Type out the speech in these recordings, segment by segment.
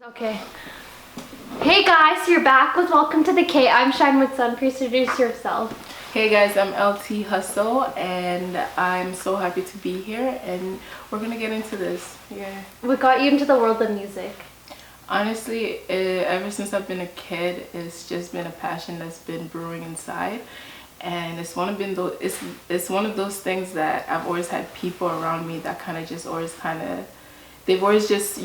Okay. Hey guys, you're back with Welcome to the K. I'm Shine with Sun. Please introduce yourself. Hey guys, I'm LT Hustle and I'm so happy to be here and we're gonna get into this. Yeah. What got you into the world of music? Honestly, ever since I've been a kid, it's just been a passion that's been brewing inside, and it's one of those things that I've always had people around me that they've always just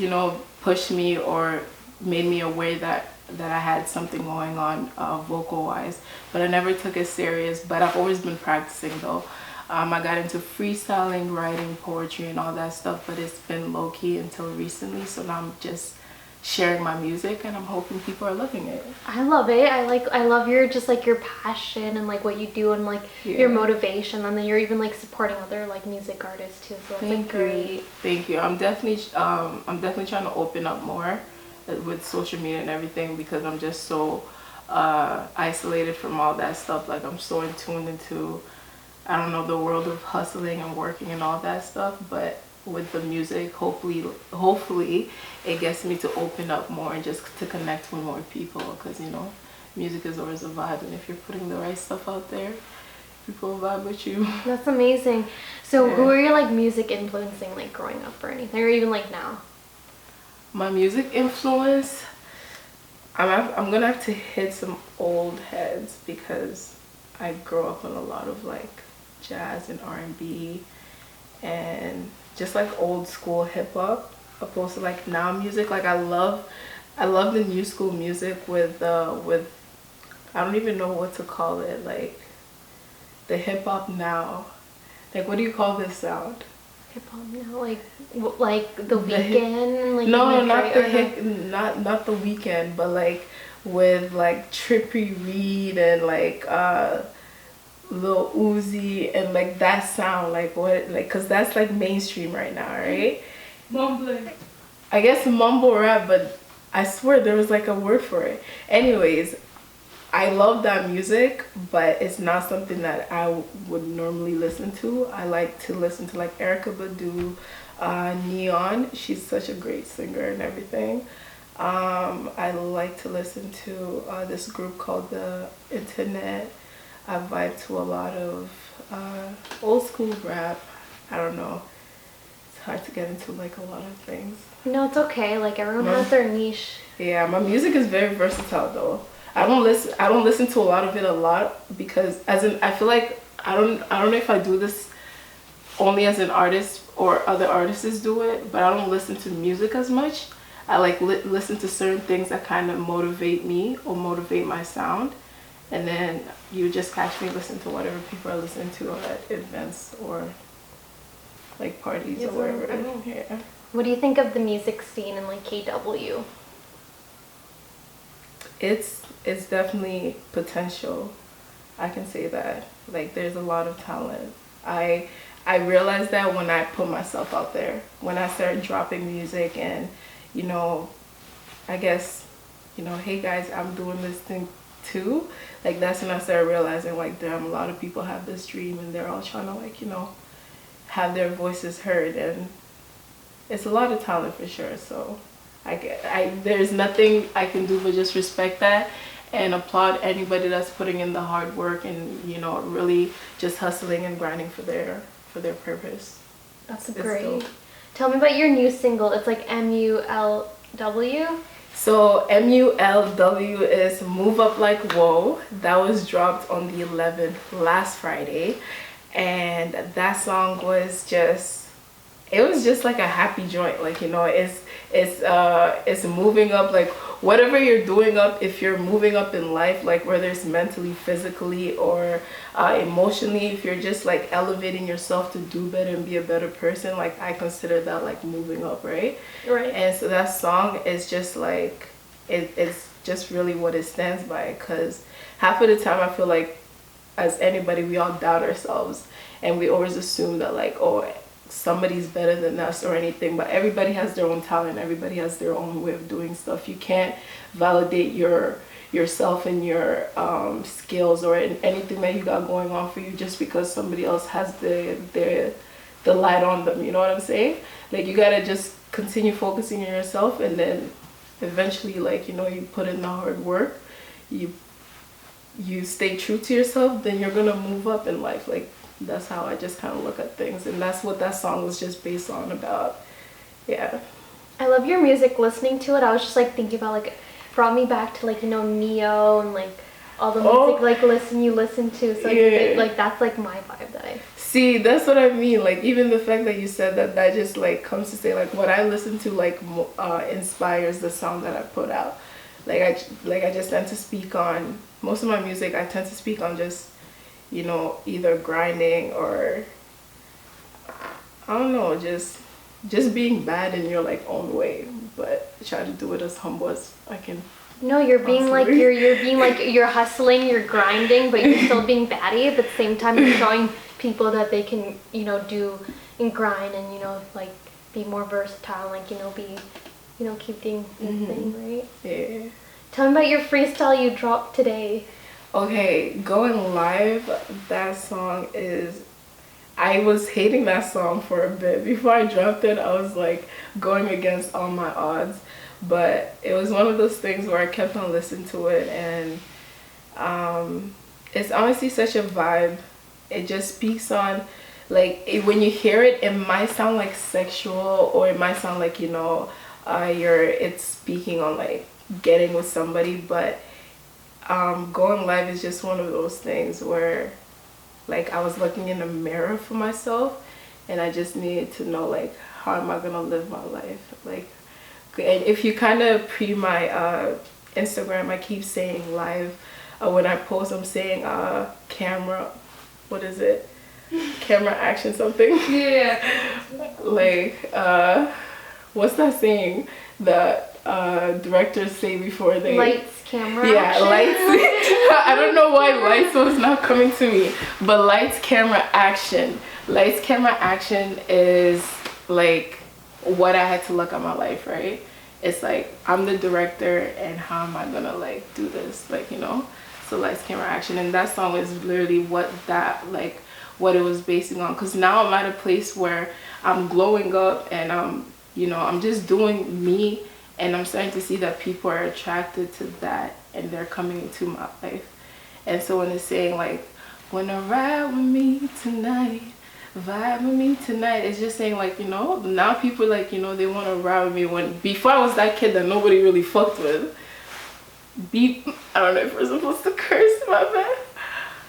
pushed me or made me aware that I had something going on vocal wise, but I never took it serious. But I've always been practicing though. I got into freestyling, writing, poetry and all that stuff, but it's been low-key until recently. So now I'm just sharing my music and I'm hoping people are loving it. I love it. I love your your passion and like what you do and your motivation, and then you're even like supporting other like music artists too. So it's great. Thank you. I'm definitely trying to open up more with social media and everything, because I'm just so isolated from all that stuff. Like I'm so in tune into, I don't know, the world of hustling and working and all that stuff. But with the music, hopefully it gets me to open up more and just to connect with more people, because music is always a vibe, and if you're putting the right stuff out there, people will vibe with you. That's amazing. So who are your music influencing growing up or anything, or even now? My music influence, I'm gonna have to hit some old heads, because I grew up on a lot of jazz and R&B and just old school hip-hop, opposed to now music. I love the new school music with I don't even know what to call it, the hip-hop now. What do you call this sound? Hip-hop now, like the Weeknd? No, not the Weeknd, but with Trippy Reed and Lil Uzi and that sound, cause that's mainstream right now, right? Mumbling. I guess mumble rap, but I swear there was a word for it. Anyways, I love that music, but it's not something that I would normally listen to. I like to listen to Erykah Badu, Neon. She's such a great singer and everything. I like to listen to this group called The Internet. I vibe to a lot of old school rap. I don't know. It's hard to get into a lot of things. No, it's okay. Everyone has their niche. Yeah, my music is very versatile though. I don't listen to a lot of it because I feel like I don't know if I do this only as an artist or other artists do it, but I don't listen to music as much. I listen to certain things that kind of motivate me or motivate my sound. And then you just catch me listen to whatever people are listening to at events or parties or wherever. Yeah. What do you think of the music scene in KW? It's definitely potential. I can say that. There's a lot of talent. I realized that when I put myself out there, when I started dropping music and I guess hey guys, I'm doing this thing too. That's when I started realizing damn, a lot of people have this dream and they're all trying to have their voices heard, and it's a lot of talent for sure. So there's nothing I can do but just respect that and applaud anybody that's putting in the hard work and really just hustling and grinding for their purpose. That's great. Dope. Tell me about your new single. It's MULW. So MULW is Move Up Like Whoa. That was dropped on the 11th, last Friday, and that song was just a happy joint. It's moving up, whatever you're doing up, if you're moving up in life, whether it's mentally, physically, or emotionally, if you're just elevating yourself to do better and be a better person, I consider that moving up, right? And so that song is just it's just really what it stands by, because half of the time I feel as anybody, we all doubt ourselves and we always assume that oh, somebody's better than us or anything, but everybody has their own talent, everybody has their own way of doing stuff. You can't validate yourself and your skills or anything that you got going on for you just because somebody else has the light on them, you know what I'm saying? You gotta just continue focusing on yourself, and then eventually, like, you know, you put in the hard work, you stay true to yourself, then you're gonna move up in life. Like, that's how I just kind of look at things, and that's what that song was just based on about. Yeah. I love your music. Listening to it, I was just like thinking about, like, brought me back to, like, you know, Neo and like all the music like you listen to. So like that's like my vibe that I see. That's what I mean. Like, even the fact that you said that, that just like comes to say like what I listen to like inspires the song that I put out. Like I just tend to speak on most of my music. I tend to speak on just, you know, either grinding or I don't know, just being bad in your like own way, but try to do it as humble as I can. No, you're being like you're being like you're hustling, you're grinding, but you're still being batty. But at the same time, you're showing people that they can, you know, do and grind and, you know, like be more versatile, like, you know, be, you know, keep doing your thing, right? Yeah. Tell me about your freestyle you dropped today. Okay, going live. That song is. I was hating that song for a bit. Before I dropped it, I was like going against all my odds. But it was one of those things where I kept on listening to it, and it's honestly such a vibe. It just speaks on, like, when you hear it, it might sound like sexual, or it might sound like, you know, it's speaking on like getting with somebody, but going live is just one of those things where, like, I was looking in the mirror for myself, and I just needed to know, like, how am I gonna live my life? Like, and if you kind of pre my Instagram, I keep saying live. When I post, I'm saying camera, what is it? Camera action something? Yeah. Like, what's that saying that directors say before they... Lights, camera, yeah, action. lights. I don't know why lights was not coming to me, but lights, camera, action. Lights, camera, action is like what I had to look at my life, right? It's like, I'm the director, and how am I gonna like do this, like, you know? So lights, camera, action. And that song is literally what it was basing on, because now I'm at a place where I'm glowing up, and you know, I'm just doing me, and I'm starting to see that people are attracted to that, and they're coming into my life. And so when it's saying like, wanna ride with me tonight, vibe with me tonight, it's just saying, like, you know, now people, like, you know, they want to ride with me. When before I was that kid that nobody really fucked with. Beep. I don't know if we're supposed to curse, my bad.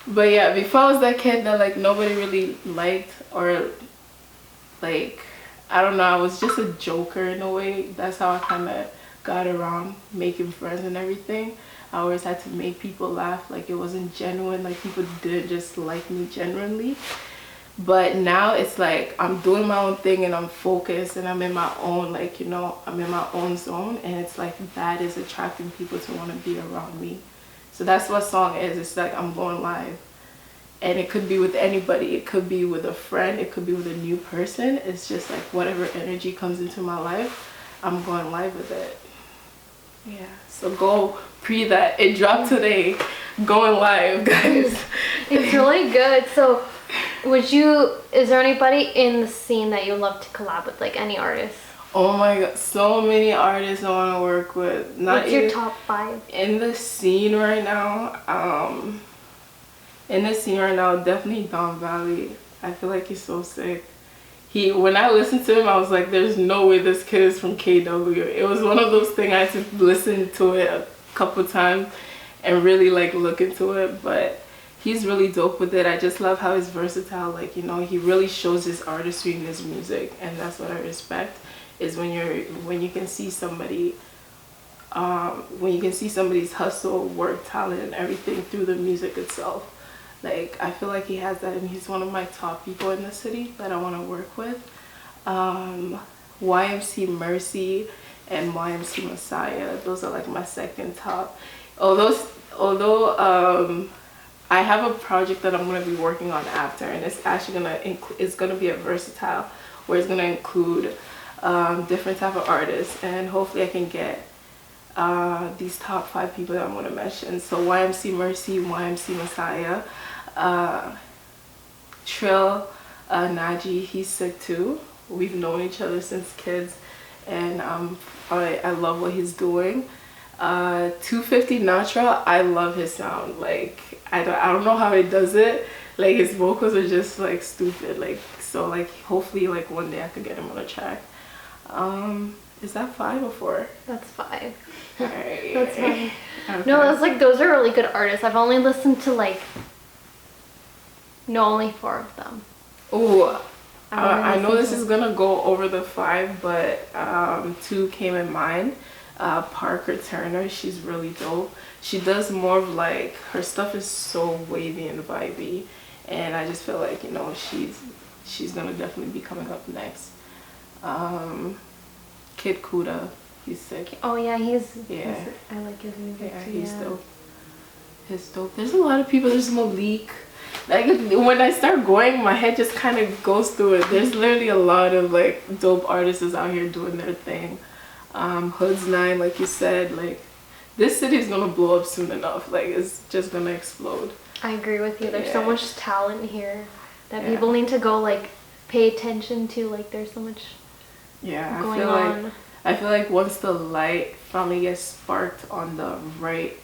But yeah, before I was that kid that like nobody really liked, or like, I don't know, I was just a joker in a way. That's how I kind of got around making friends and everything. I always had to make people laugh. Like, it wasn't genuine. Like, people didn't just like me genuinely. But now it's like I'm doing my own thing, and I'm focused, and I'm in my own, like, you know, I'm in my own zone, and it's like that is attracting people to want to be around me. So that's what song is. It's like I'm going live, and it could be with anybody. It could be with a friend, it could be with a new person. It's just like whatever energy comes into my life, I'm going live with it. Yeah, so go pre that. It dropped today. Going live, guys. It's really good. So is there anybody in the scene that you love to collab with, like any artist? Oh my god, so many artists I want to work with. What's your top 5? In the scene right now, definitely Don Valley. I feel like he's so sick. When I listened to him, I was like, there's no way this kid is from KW. It was one of those things I had to listen to it a couple times and really like look into it, but he's really dope with it. I just love how he's versatile. Like, you know, he really shows his artistry in his music, and that's what I respect. Is when you can see somebody, when you can see somebody's hustle, work, talent, and everything through the music itself. Like, I feel like he has that, and he's one of my top people in the city that I want to work with. YMC Mercy and YMC Messiah, those are like my second top. Although I have a project that I'm going to be working on after, and it's actually going to be a versatile, where it's going to include different type of artists, and hopefully I can get these top 5 people that I'm going to mention. So YMC Mercy, YMC Messiah, Trill, Naji, he's sick too. We've known each other since kids, and I love what he's doing. 250 Natural, I love his sound. Like I don't know how he does it. Like his vocals are just like stupid. Like so like hopefully like one day I could get him on a track. Is that 5 or 4? That's 5. Alright. That's fine. Okay. No, that's like those are really good artists. I've only listened to like only 4 of them. Oh, I know this is gonna go over the 5, but 2 came in mind. Parker Turner, she's really dope. She does more of like, her stuff is so wavy and vibey, and I just feel like, you know, she's gonna definitely be coming up next. Kid Kuda, he's sick. Oh yeah, Yeah. I like his music Yeah, too. he's dope. He's dope. There's a lot of people. There's Malik. Like when I start going, my head just kind of goes through it. There's literally a lot of like dope artists out here doing their thing. Hood's 9, like you said, like this city is gonna blow up soon enough. Like it's just gonna explode. I agree with you. There's so much talent here that Yeah. people need to go like pay attention to. Like there's so much going on. I feel like once the light finally gets sparked on the right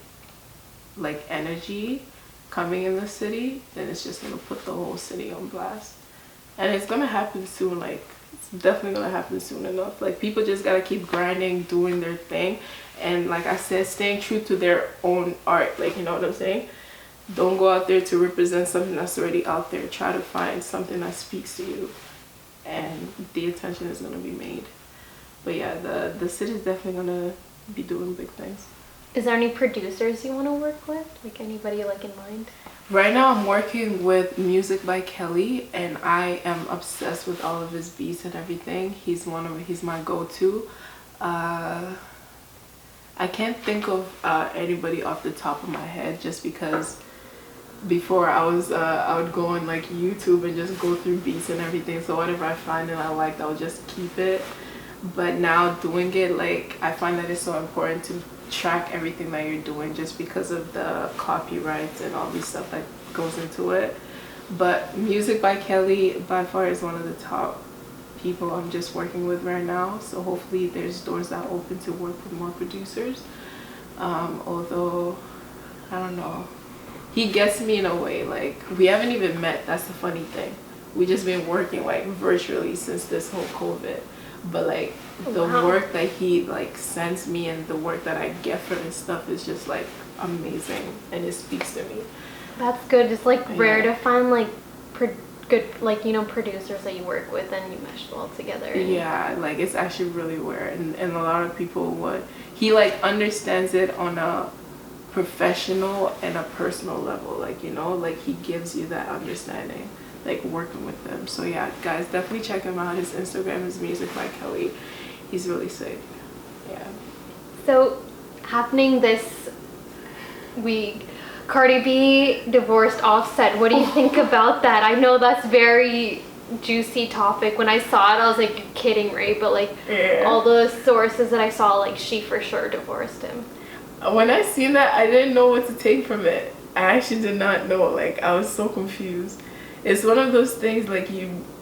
like energy coming in the city, then it's just gonna put the whole city on blast. And it's gonna happen soon. Like it's definitely gonna happen soon enough. Like people just gotta keep grinding, doing their thing, and like I said, staying true to their own art. Like, you know what I'm saying? Don't go out there to represent something that's already out there. Try to find something that speaks to you, and the attention is gonna be made. But yeah, the city's definitely gonna be doing big things. Is there any producers you want to work with? Like anybody like in mind? Right now I'm working with Music by Kelly, and I am obsessed with all of his beats and everything. He's my go-to. I can't think of anybody off the top of my head, just because before I would go on like YouTube and just go through beats and everything, so whatever I find and I liked, I'll just keep it. But now doing it, like I find that it's so important to track everything that you're doing, just because of the copyrights and all this stuff that goes into it. But Music by Kelly by far is one of the top people I'm just working with right now, so hopefully there's doors that open to work with more producers. Although I don't know, he gets me in a way. Like we haven't even met, that's the funny thing. We just been working like virtually since this whole COVID, but like the work that he like sends me and the work that I get from his stuff is just like amazing, and it speaks to me. That's good. It's like rare to find like good, like, you know, producers that you work with and you mesh it all together. Yeah, like it's actually really rare, and a lot of people he like understands it on a professional and a personal level, like, you know, like he gives you that understanding, like working with them. So yeah, guys, definitely check him out. His Instagram is Music by Kelly. He's really sick. Yeah. So happening this week, Cardi B divorced Offset. What do you think about that? I know that's very juicy topic. When I saw it, I was like, you're kidding, right? But like all the sources that I saw, like she for sure divorced him. When I seen that, I didn't know what to take from it. I actually did not know. Like I was so confused. It's one of those things, like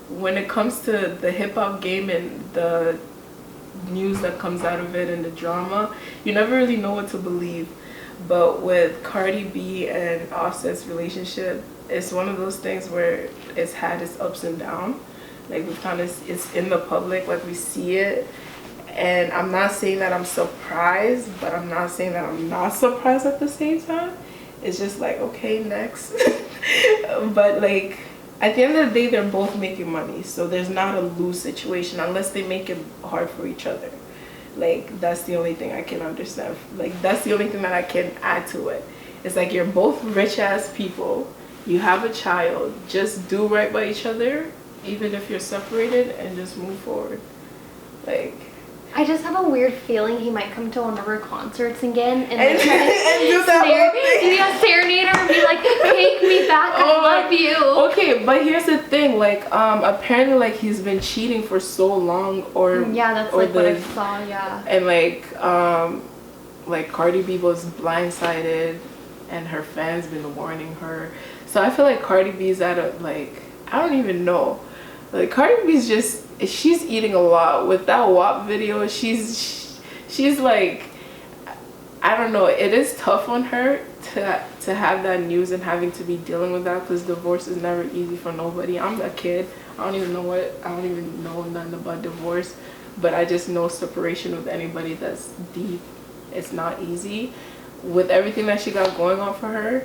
when it comes to the hip-hop game and the news that comes out of it and the drama, you never really know what to believe. But with Cardi B and Offset's relationship, it's one of those things where it's had its ups and downs. Like it's in the public, like we see it. And I'm not saying that I'm surprised, but I'm not saying that I'm not surprised at the same time. It's just like, okay, next. But like at the end of the day, they're both making money, so there's not a lose situation unless they make it hard for each other. Like that's the only thing I can understand. Like that's the only thing that I can add to it. It's like you're both rich ass people, you have a child, just do right by each other, even if you're separated, and just move forward. Like I just have a weird feeling he might come to one of her concerts again and do that whole thing. Yeah, serenade her and be like, take me back, I love you. Okay, but here's the thing, like apparently like he's been cheating for so long, or yeah, that's like what I saw, yeah. And like Cardi B was blindsided and her fans been warning her. So I feel like Cardi B's at a, like, I don't even know. Like Cardi B's just she's eating a lot with that WAP video. She's like, I don't know, it is tough on her to have that news and having to be dealing with that, because divorce is never easy for nobody. I'm a kid, I don't even know nothing about divorce, but I just know separation with anybody that's deep, it's not easy. With everything that she got going on for her,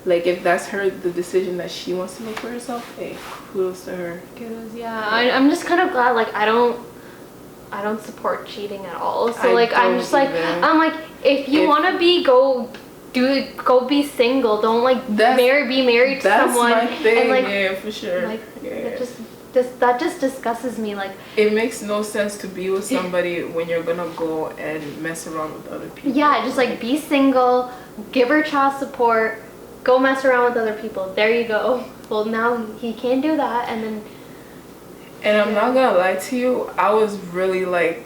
like, if that's the decision that she wants to make for herself, hey, kudos to her. Kudos, yeah. I'm just kind of glad, like, I don't support cheating at all. So like, I'm just like, I'm like, if you want to be, go be single. Don't like be married to someone. That's my thing. And, like, yeah, for sure. Like, yeah. that just disgusts me. Like, it makes no sense to be with somebody when you're gonna go and mess around with other people. Yeah, just like be single, give her child support, go mess around with other people. There you go. Well, now he can't do that, and then. And I'm not gonna lie to you, I was really like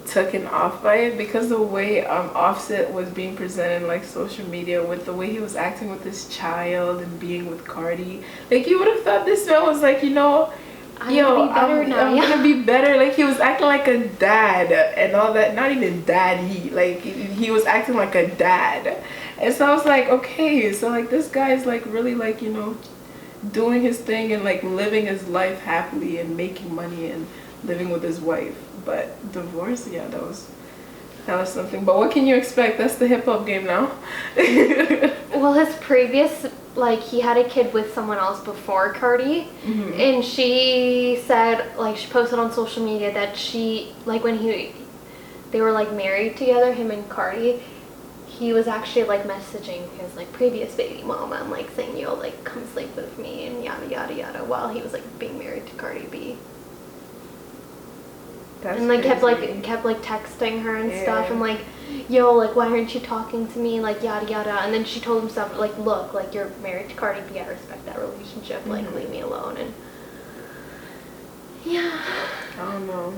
taken off by it, because the way Offset was being presented, like social media, with the way he was acting with this child and being with Cardi, like, you would have thought this man was like, I'm gonna be better. Like, he was acting like a dad and all that. Not even daddy, like he was acting like a dad. And so I was like, okay, so like this guy's like really like, doing his thing and like living his life happily and making money and living with his wife. But divorce, yeah, that was something. But what can you expect? That's the hip-hop game now. Well, his previous, like, he had a kid with someone else before Cardi, and she said, like, she posted on social media that she, like, when they were like married together, him and Cardi, he was actually like messaging his like previous baby mama and like saying, yo, like, come sleep with me and yada yada yada, while he was like being married to Cardi B. That's and like crazy. kept like texting her and stuff, and like, yo, like, why aren't you talking to me, like, yada yada. And then she told him stuff like, look, like, you're married to Cardi B, I respect that relationship, like, leave me alone. And yeah, I don't know.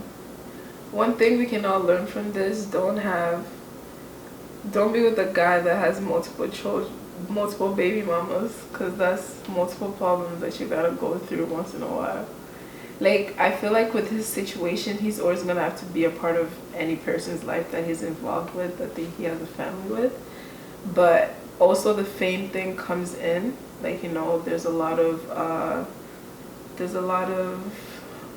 One thing we can all learn from this: don't be with a guy that has multiple baby mamas, because that's multiple problems that you gotta go through once in a while. Like, I feel like with his situation, he's always gonna have to be a part of any person's life that he's involved with, that he has a family with. But also the fame thing comes in. Like, there's a lot of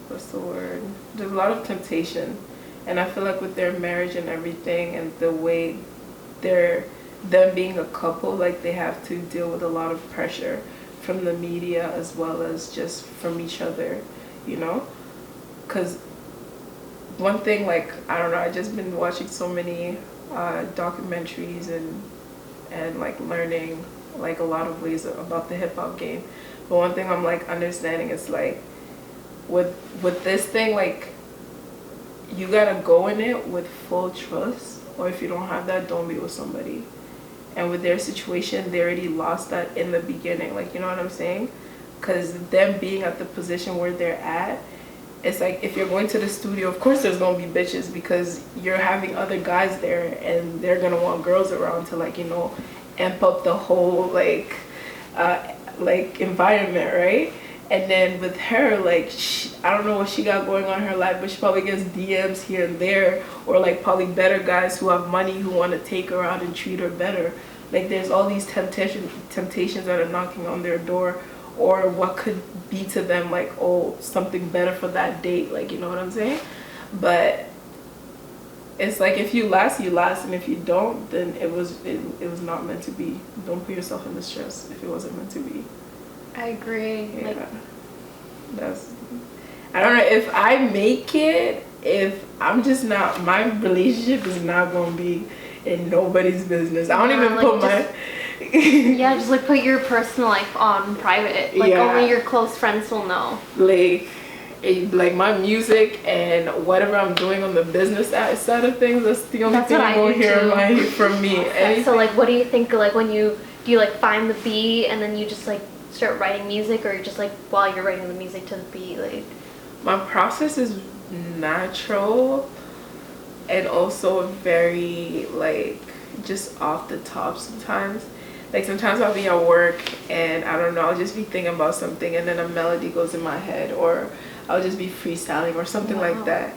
what's the word? There's a lot of temptation. And I feel like with their marriage and everything, and the way them being a couple, like, they have to deal with a lot of pressure from the media as well as just from each other. Because one thing, like, I don't know, I just been watching so many documentaries and like learning like a lot of ways about the hip-hop game. But one thing I'm like understanding is, like, with this thing, like, you gotta go in it with full trust, or if you don't have that, don't be with somebody. And with their situation, they already lost that in the beginning, like, you know what I'm saying? Because them being at the position where they're at, it's like, if you're going to the studio, of course there's gonna be bitches, because you're having other guys there and they're gonna want girls around to, like, amp up the whole like environment, right? And then with her, like, I don't know what she got going on in her life, but she probably gets DMs here and there, or like probably better guys who have money who want to take her out and treat her better. Like, there's all these temptations that are knocking on their door, or what could be to them, like, oh, something better for that date, like, you know what I'm saying? But it's like, if you last, you last, and if you don't, then it was not meant to be. Don't put yourself in the stress if it wasn't meant to be. I agree. Yeah. Like, I don't know, if I make it, if I'm just not, my relationship is not gonna be in nobody's business. I don't even like, put my yeah, just like put your personal life on private. Like, only your close friends will know. Like my music and whatever I'm doing on the business side of things, that's the only thing you won't hear from me. So like, what do you think, like, when do you like find the beat and then you just like start writing music, or just like while you're writing the music to the beat? Like, my process is natural and also very like just off the top sometimes. Like, sometimes I'll be at work and I don't know, I'll just be thinking about something and then a melody goes in my head, or I'll just be freestyling or something Wow. like that.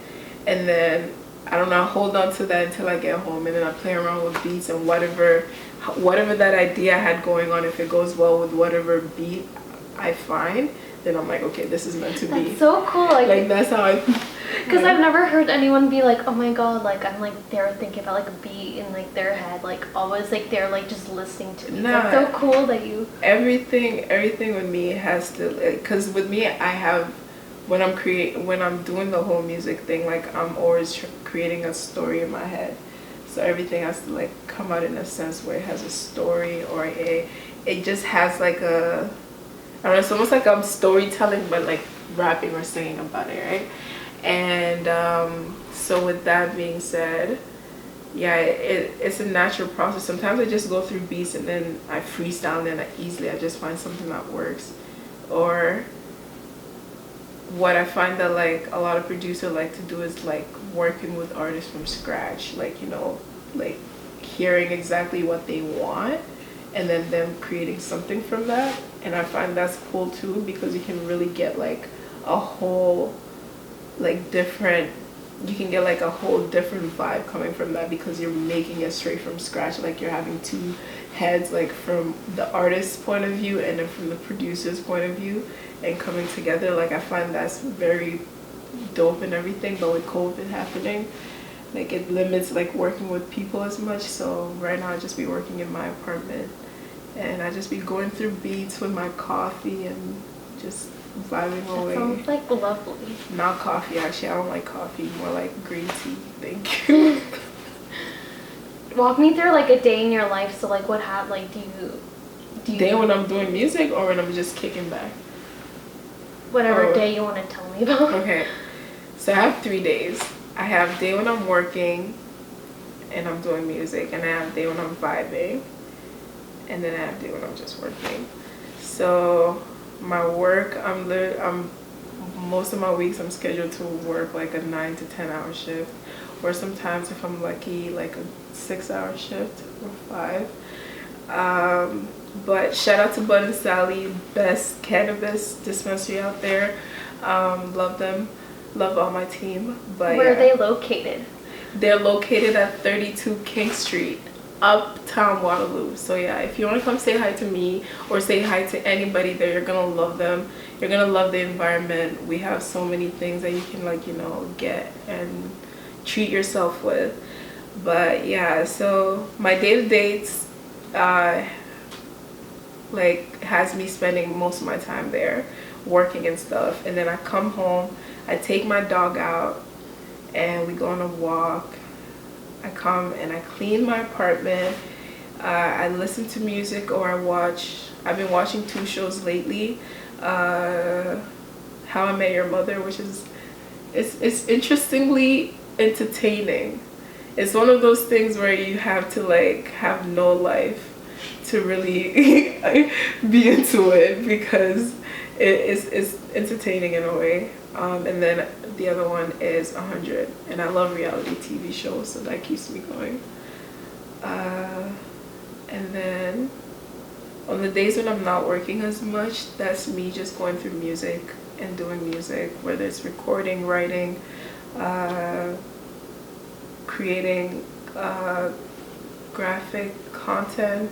And then I don't know, I hold on to that until I get home, and then I play around with beats, and whatever that idea I had going on, if it goes well with whatever beat I find, then I'm like, okay, this is meant to be. That's so cool. Like that's how I. because I've never heard anyone be like, oh my god, like I'm like they're thinking about like a beat in like their head, like always like they're like just listening to me. Nah. That's so cool that you. Everything with me has to, because with me I have, when I'm doing the whole music thing, like I'm always creating a story in my head. So everything has to like come out in a sense where it has a story, or it just has like a, I don't know, it's almost like I'm storytelling but like rapping or singing about it, right? And so with that being said, yeah, it's a natural process. Sometimes I just go through beats and then I freestyle, and then I just find something that works. Or what I find that like a lot of producers like to do is like working with artists from scratch, like, you know, like hearing exactly what they want and then them creating something from that. And I find that's cool too, because you can really get like a whole like different, you can get like a whole different vibe coming from that, because you're making it straight from scratch. Like you're having two heads, like from the artist's point of view and then from the producer's point of view, and coming together. Like I find that's very dope and everything. But with COVID happening, like it limits like working with people as much. So right now I just be working in my apartment, and I just be going through beats with my coffee and just vibing away. That sounds like lovely. Not coffee, actually. I don't like coffee. More like green tea. Thank you. Walk me through like a day in your life. So like what like do you Day when I'm doing music or when I'm just kicking back? whatever day you want to tell me about. Okay. So I have 3 days. I have day when I'm working and I'm doing music, and I have day when I'm vibing, and then I have day when I'm just working. So my work, I'm most of my weeks I'm scheduled to work like a 9 to 10 hour shift, or sometimes if I'm lucky like a 6-hour shift or 5. But shout out to Bud and Sally, best cannabis dispensary out there. Love them, love all my team. But Where are they located? They're located at 32 King Street, Uptown Waterloo. So yeah, if you want to come say hi to me or say hi to anybody there, you're gonna love them. You're gonna love the environment. We have so many things that you can, like, you know, get and treat yourself with. But yeah, so my day-to-days like has me spending most of my time there working and stuff, and then I come home, I take my dog out and we go on a walk. I come and I clean my apartment. I listen to music, or I've been watching 2 shows lately. How I Met Your Mother, which is it's interestingly entertaining. It's one of those things where you have to like have no life to really be into it, because it's entertaining in a way. And then the other one is 100, and I love reality TV shows, so that keeps me going. And then on the days when I'm not working as much, that's me just going through music and doing music, whether it's recording, writing, creating graphic content,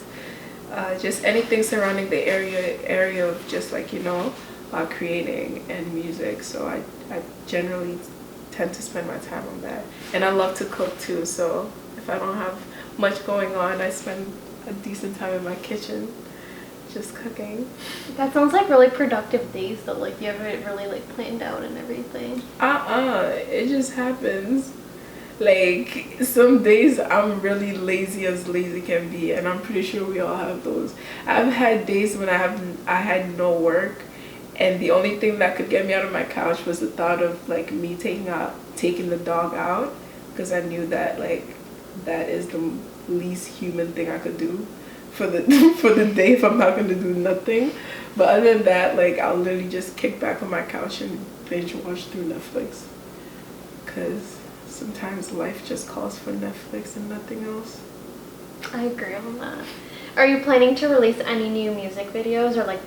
just anything surrounding the area of just like, you know, creating and music. So I generally tend to spend my time on that. And I love to cook too, so if I don't have much going on, I spend a decent time in my kitchen just cooking. That sounds like really productive days though, like you have it really like planned out and everything. It just happens. Like some days I'm really lazy as lazy can be, and I'm pretty sure we all have those. I've had days when I had no work, and the only thing that could get me out of my couch was the thought of like me taking the dog out, because I knew that like that is the least human thing I could do for the for the day if I'm not going to do nothing. But other than that, like I'll literally just kick back on my couch and binge watch through Netflix, because sometimes life just calls for Netflix and nothing else. I agree on that. Are you planning to release any new music videos, or like?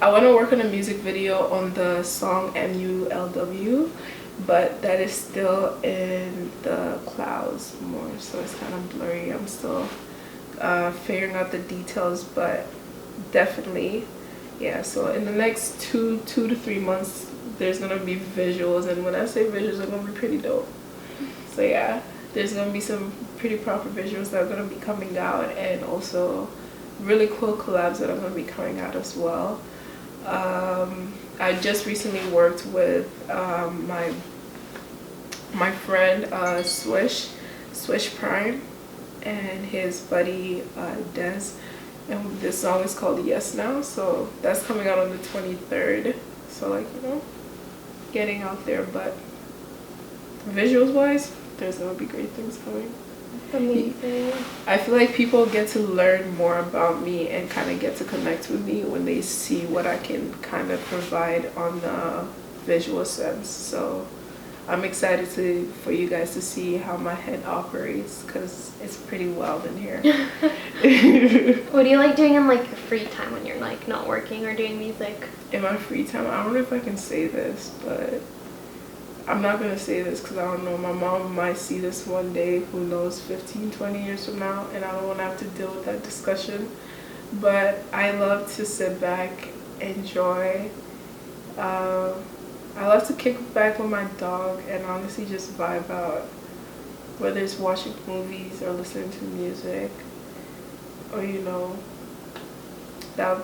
I I want to work on a music video on the song MULW, but that is still in the clouds more, so it's kind of blurry. I'm still figuring out the details, but definitely, yeah. So in the next two to 3 months, there's gonna be visuals, and when I say visuals, they're gonna be pretty dope. So yeah, there's gonna be some pretty proper visuals that are gonna be coming out, and also really cool collabs that are gonna be coming out as well. I just recently worked with my friend Swish Prime and his buddy Des, and this song is called Yes Now, so that's coming out on the 23rd. So like, you know, getting out there, but visuals wise, there's gonna be great things coming. Amazing. I feel like people get to learn more about me and kind of get to connect with me when they see what I can kind of provide on the visual sense. So I'm excited for you guys to see how my head operates, because it's pretty wild in here. What do you like doing in like your free time when you're like not working or doing music? In my free time, I don't know if I can say this, but I'm not gonna say this because I don't know. My mom might see this one day, who knows, 15, 20 years from now, and I don't want to have to deal with that discussion. But I love to sit back, enjoy. I love to kick back with my dog and honestly just vibe out, whether it's watching movies or listening to music, or you know, that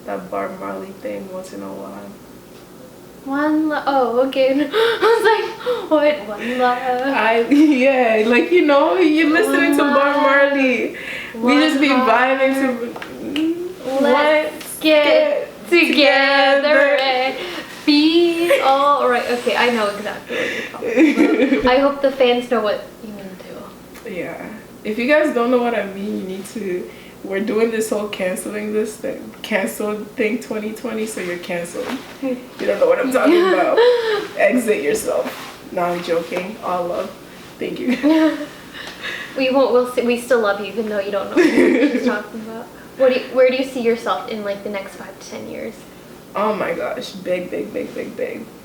Bob Marley thing once in a while. Oh, okay. I was like, what? One love. Yeah, like, you know, you're listening to Bob Marley. We just be vibing to. Let's get together. Be all right. Okay, I know exactly what you're talking about. I hope the fans know what you mean too. Yeah. If you guys don't know what I mean, you need to. We're doing this whole cancel thing 2020, so you're canceled. You don't know what I'm talking about. Exit yourself. No, I'm joking. All love. Thank you. We won't. We'll see. We still love you, even though you don't know what she's talking about. Where do you see yourself in like the next 5 to 10 years? Oh my gosh, big.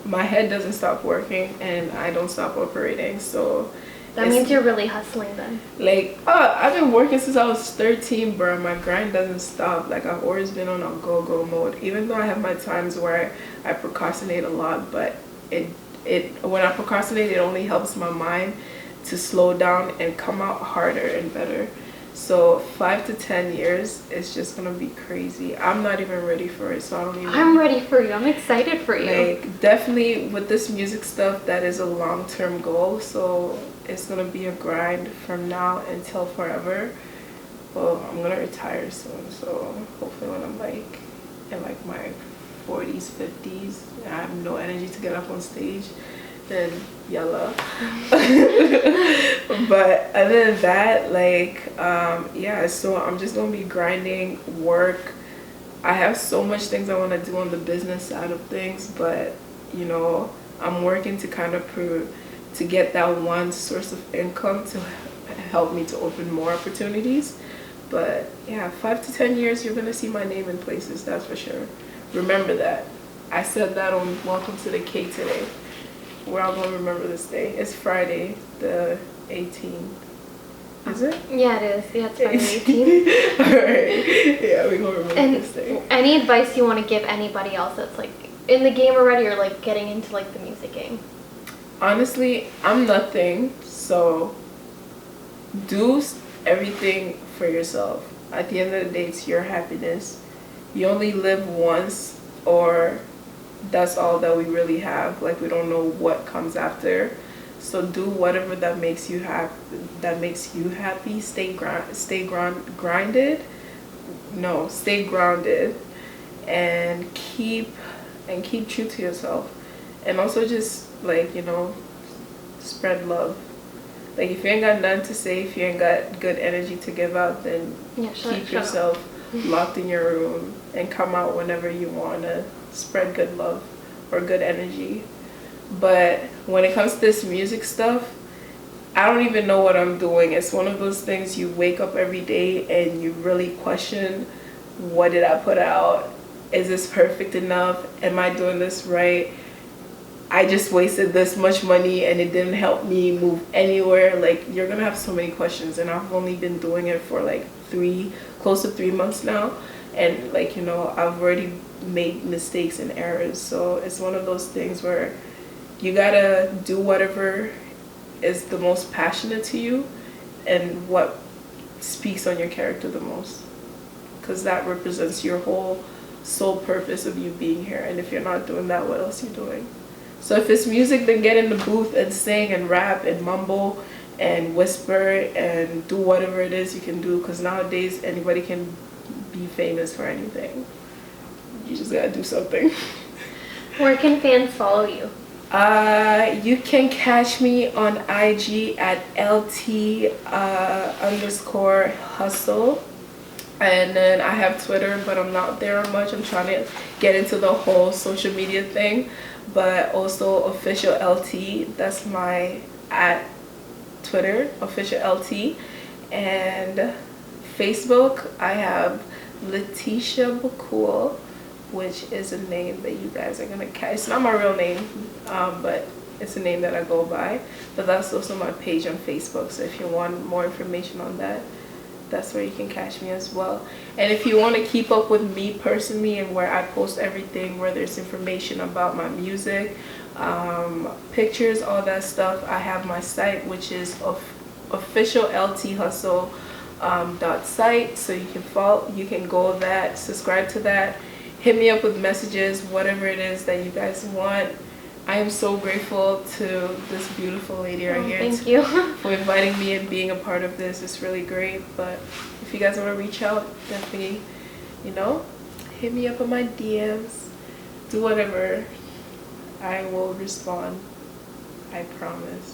My head doesn't stop working, and I don't stop operating. So that means you're really hustling then. Like, I've been working since I was 13, bro. My grind doesn't stop. Like, I've always been on a go-go mode. Even though I have my times where I procrastinate a lot, but when I procrastinate, it only helps my mind to slow down and come out harder and better. So 5 to 10 years is just gonna be crazy. I'm not even ready for it, so I don't even. I'm ready for you. I'm excited for you. Like, definitely with this music stuff, that is a long-term goal. So it's gonna be a grind from now until forever. Well, I'm gonna retire soon, so hopefully when I'm like in like my 40s, 50s, and I have no energy to get up on stage, then yalla. But other than that, like, yeah, so I'm just gonna be grinding, work. I have so much things I want to do on the business side of things, but you know, I'm working to kind of to get that one source of income to help me to open more opportunities. But yeah, 5 to 10 years, you're gonna see my name in places, that's for sure. Remember that. I said that on Welcome to the K today. We're all gonna remember this day. It's Friday, the 18th. Is it? Yeah, it is. Yeah, it's Friday 18th. Alright. Yeah, we're gonna remember this day. Any advice you want to give anybody else that's like in the game already, or like getting into like the music game? Honestly, I'm nothing, so do everything for yourself. At the end of the day, it's your happiness. You only live once, or that's all that we really have. Like, we don't know what comes after, so do whatever that makes you happy. Stay grounded, and keep true to yourself. And also just, like, you know, spread love. Like, if you ain't got nothing to say, if you ain't got good energy to give out, then keep yourself locked in your room and come out whenever you want to spread good love or good energy. But when it comes to this music stuff, I don't even know what I'm doing. It's one of those things you wake up every day and you really question, what did I put out? is this perfect enough? Am I doing this right? I just wasted this much money and it didn't help me move anywhere. Like, you're gonna have so many questions, and I've only been doing it for like close to 3 months now, and like, you know, I've already made mistakes and errors. So it's one of those things where you gotta do whatever is the most passionate to you and what speaks on your character the most, because that represents your whole sole purpose of you being here. And if you're not doing that, what else are you doing? So if it's music, then get in the booth and sing and rap and mumble and whisper and do whatever it is you can do, because nowadays anybody can be famous for anything. You just gotta do something. Where can fans follow you? You can catch me on IG at LT_hustle. And then I have Twitter, but I'm not there much. I'm trying to get into the whole social media thing. But also official LT, that's my at Twitter, official LT. And Facebook, I have Letitia Bakul, which is a name that you guys are gonna catch. It's not my real name, but it's a name that I go by. But that's also my page on Facebook, so if you want more information on that, that's where you can catch me as well. And if you want to keep up with me personally and where I post everything, where there's information about my music, pictures, all that stuff, I have my site, which is officiallthustle.site. So you can follow, you can go that, subscribe to that, hit me up with messages, whatever it is that you guys want. I am so grateful to this beautiful lady right here. Thank you for inviting me and being a part of this. It's really great. But if you guys want to reach out, definitely, you know, hit me up on my DMs. Do whatever. I will respond. I promise.